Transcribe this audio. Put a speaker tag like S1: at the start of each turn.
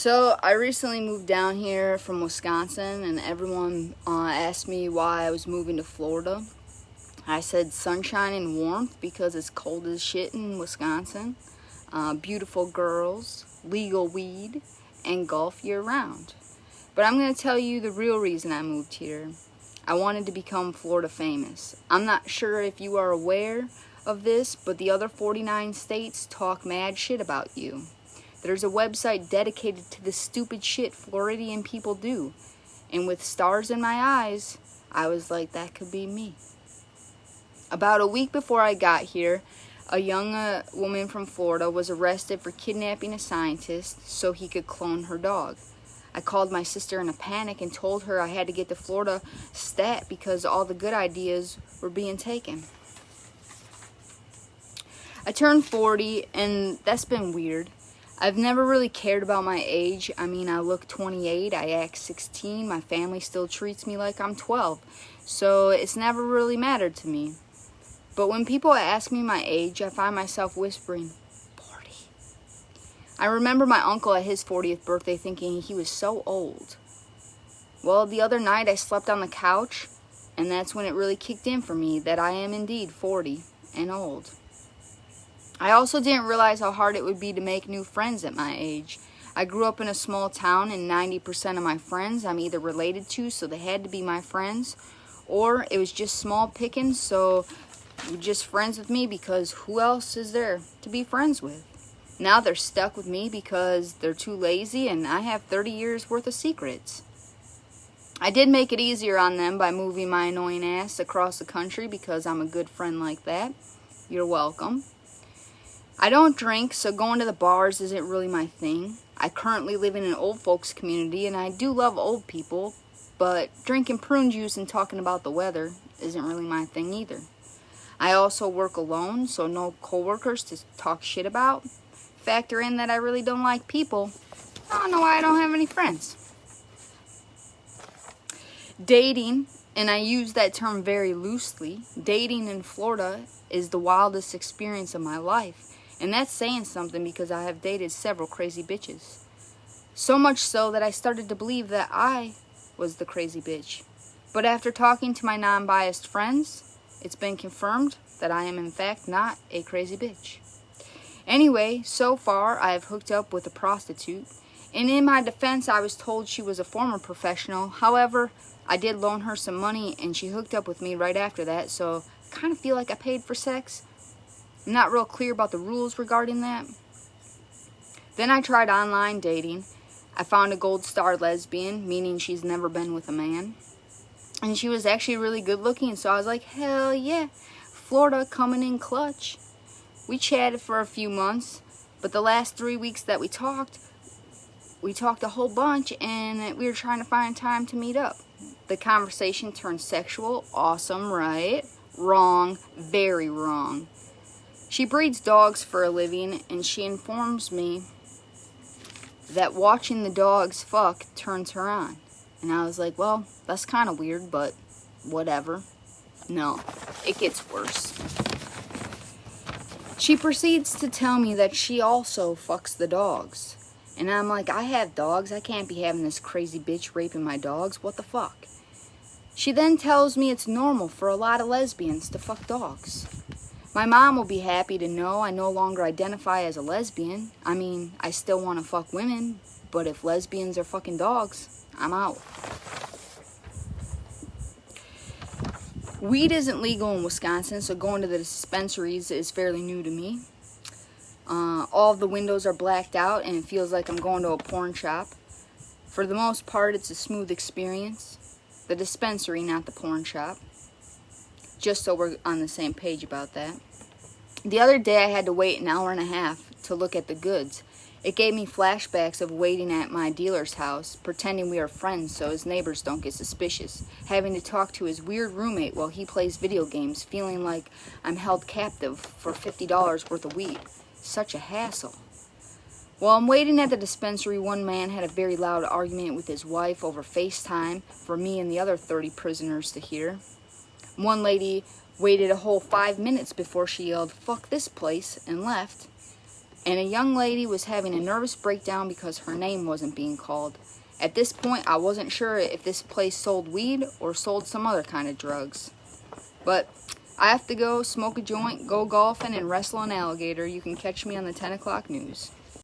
S1: So I recently moved down here from Wisconsin, and everyone asked me why I was moving to Florida. I said sunshine and warmth because it's cold as shit in Wisconsin, beautiful girls, legal weed, and golf year-round. But I'm going to tell you the real reason I moved here. I wanted to become Florida famous. I'm not sure if you are aware of this, but the other 49 states talk mad shit about you. There's a website dedicated to the stupid shit Floridian people do. And with stars in my eyes, I was like, that could be me. About a week before I got here, a young woman from Florida was arrested for kidnapping a scientist so he could clone her dog. I called my sister in a panic and told her I had to get to Florida stat because all the good ideas were being taken. I turned 40, and that's been weird. I've never really cared about my age. I mean, I look 28, I act 16, my family still treats me like I'm 12. So it's never really mattered to me. But when people ask me my age, I find myself whispering, 40. I remember my uncle at his 40th birthday thinking he was so old. Well, the other night I slept on the couch, and that's when it really kicked in for me that I am indeed 40 and old. I also didn't realize how hard it would be to make new friends at my age. I grew up in a small town, and 90% of my friends I'm either related to, so they had to be my friends, or it was just small pickings, so you're just friends with me because who else is there to be friends with? Now they're stuck with me because they're too lazy, and I have 30 years worth of secrets. I did make it easier on them by moving my annoying ass across the country because I'm a good friend like that. You're welcome. I don't drink, so going to the bars isn't really my thing. I currently live in an old folks community, and I do love old people, but drinking prune juice and talking about the weather isn't really my thing either. I also work alone, so no coworkers to talk shit about. Factor in that I really don't like people. I don't know why I don't have any friends. Dating, and I use that term very loosely, dating in Florida is the wildest experience of my life. And that's saying something because I have dated several crazy bitches. So much so that I started to believe that I was the crazy bitch. But after talking to my non-biased friends, it's been confirmed that I am in fact not a crazy bitch. Anyway, so far I have hooked up with a prostitute. And in my defense, I was told she was a former professional. However, I did loan her some money and she hooked up with me right after that. So I kind of feel like I paid for sex. I'm not real clear about the rules regarding that. Then I tried online dating. I found a gold star lesbian, meaning she's never been with a man. And she was actually really good looking, so I was like, hell yeah, Florida coming in clutch. We chatted for a few months, but the last 3 weeks that we talked a whole bunch, and we were trying to find time to meet up. The conversation turned sexual. Awesome, right? Wrong. Very wrong. She breeds dogs for a living, and she informs me that watching the dogs fuck turns her on. And I was like, well, that's kind of weird, but whatever. No, it gets worse. She proceeds to tell me that she also fucks the dogs. And I'm like, I have dogs. I can't be having this crazy bitch raping my dogs. What the fuck? She then tells me it's normal for a lot of lesbians to fuck dogs. My mom will be happy to know I no longer identify as a lesbian. I mean, I still want to fuck women, but if lesbians are fucking dogs, I'm out. Weed isn't legal in Wisconsin, so going to the dispensaries is fairly new to me. All of the windows are blacked out, and it feels like I'm going to a porn shop. For the most part, it's a smooth experience. The dispensary, not the porn shop. Just so we're on the same page about that. The other day I had to wait an hour and a half to look at the goods. It gave me flashbacks of waiting at my dealer's house, pretending we are friends so his neighbors don't get suspicious, having to talk to his weird roommate while he plays video games, feeling like I'm held captive for $50 worth of weed. Such a hassle. While I'm waiting at the dispensary, one man had a very loud argument with his wife over FaceTime for me and the other 30 prisoners to hear. One lady waited a whole 5 minutes before she yelled, "Fuck this place," and left. and a young lady was having a nervous breakdown because her name wasn't being called. At this point, I wasn't sure if this place sold weed or sold some other kind of drugs. But I have to go smoke a joint, go golfing, and wrestle an alligator. You can catch me on the 10 o'clock news.